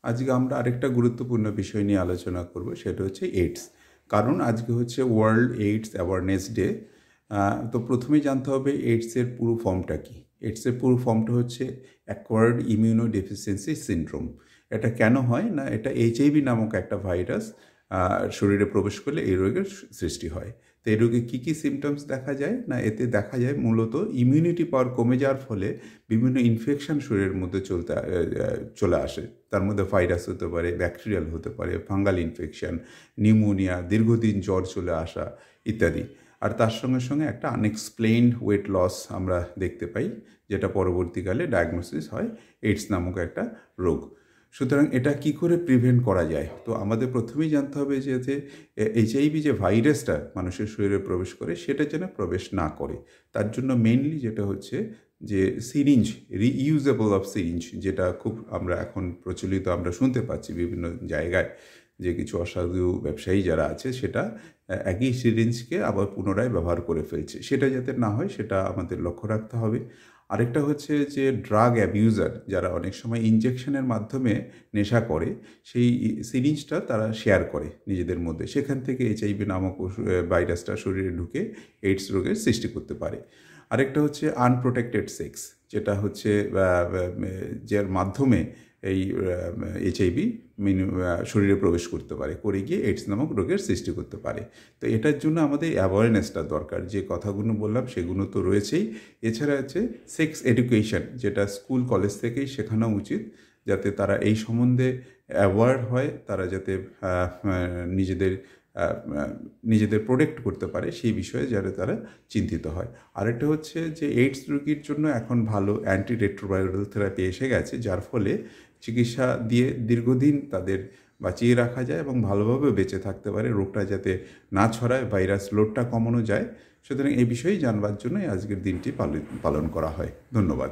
আজকে আমরা আরেকটা গুরুত্বপূর্ণ বিষয় নিয়ে আলোচনা করব, সেটা হচ্ছে এইডস। কারণ আজকে হচ্ছে ওয়ার্ল্ড এইডস অ্যাওয়ারনেস ডে। তো প্রথমেই জানতে হবে এইডসের পুরো ফর্মটা কী। এইডসের পুরো ফর্মটা হচ্ছে অ্যাকোয়ার্ড ইমিউনো ডেফিসিয়েন্সি সিনড্রোম। এটা কেন হয় না, এটা এইচআইভি নামক একটা ভাইরাস শরীরে প্রবেশ করলে এই রোগের সৃষ্টি হয়। তো এই রোগে কী কী সিমটমস দেখা যায় না, এতে দেখা যায় মূলত ইমিউনিটি পাওয়ার কমে যাওয়ার ফলে বিভিন্ন ইনফেকশন শরীরের মধ্যে চলে আসে। তার মধ্যে ভাইরাস হতে পারে, ব্যাকটেরিয়াল হতে পারে, ফাঙ্গাল ইনফেকশন, নিউমোনিয়া, দীর্ঘদিন জ্বর চলে আসা ইত্যাদি। আর তার সঙ্গে সঙ্গে একটা আনএক্সপ্লেইনড ওয়েট লস আমরা দেখতে পাই, যেটা পরবর্তীকালে ডায়াগনোসিস হয় এইডস নামক একটা রোগ। সুতরাং এটা কি করে প্রিভেন্ট করা যায়? তো আমাদের প্রথমেই জানতে হবে যে এইচআইভি যে ভাইরাসটা মানুষের শরীরে প্রবেশ করে সেটা যেন প্রবেশ না করে। তার জন্য মেইনলি যেটা হচ্ছে যে সিরিঞ্জ, রিইউজেবল অফ সিরিঞ্জ, যেটা খুব আমরা এখন প্রচলিত আমরা শুনতে পাচ্ছি বিভিন্ন জায়গায়, যে কিছু অসাধু ব্যবসায়ী যারা আছে সেটা একই সিরিঞ্জকে আবার পুনরায় ব্যবহার করে ফেলছে। সেটা যাতে না হয় সেটা আমাদের লক্ষ্য রাখতে হবে। আরেকটা হচ্ছে যে ড্রাগ অ্যাবিউজার, যারা অনেক সময় ইনজেকশনের মাধ্যমে নেশা করে, সেই সিরিঞ্জটা তারা শেয়ার করে নিজেদের মধ্যে, সেখান থেকে এইচআইভি নামক ভাইরাসটা শরীরে ঢুকে এইডস রোগের সৃষ্টি করতে পারে। আরেকটা হচ্ছে আনপ্রোটেক্টেড সেক্স, যেটা হচ্ছে যার মাধ্যমে এই এইচআইভি শরীরে প্রবেশ করতে পারে, করে গিয়ে এইডস নামক রোগের সৃষ্টি করতে পারে। তো এটার জন্য আমাদের অ্যাওয়ারনেসটা দরকার। যে কথাগুলো বললাম সেগুলো তো রয়েছেই, এছাড়া আছে সেক্স এডুকেশন, যেটা স্কুল কলেজ থেকেই শেখানো উচিত, যাতে তারা এই সম্বন্ধে অ্যাওয়ার হয়, তারা যাতে নিজেদের প্রোটেক্ট করতে পারে সেই বিষয়ে যাতে তারা চিন্তিত হয়। আরেকটা হচ্ছে যে এইডস রোগীর জন্য এখন ভালো অ্যান্টিরেট্রোভাইরাল থেরাপি এসে গেছে, যার ফলে চিকিৎসা দিয়ে দীর্ঘদিন তাদের বাঁচিয়ে রাখা যায় এবং ভালোভাবে বেঁচে থাকতে পারে, রোগটা যাতে না ছড়ায়, ভাইরাস লোডটা কমানো যায়। সুতরাং এই বিষয়েই জানবার জন্যই আজকের দিনটি পালন করা হয়। ধন্যবাদ।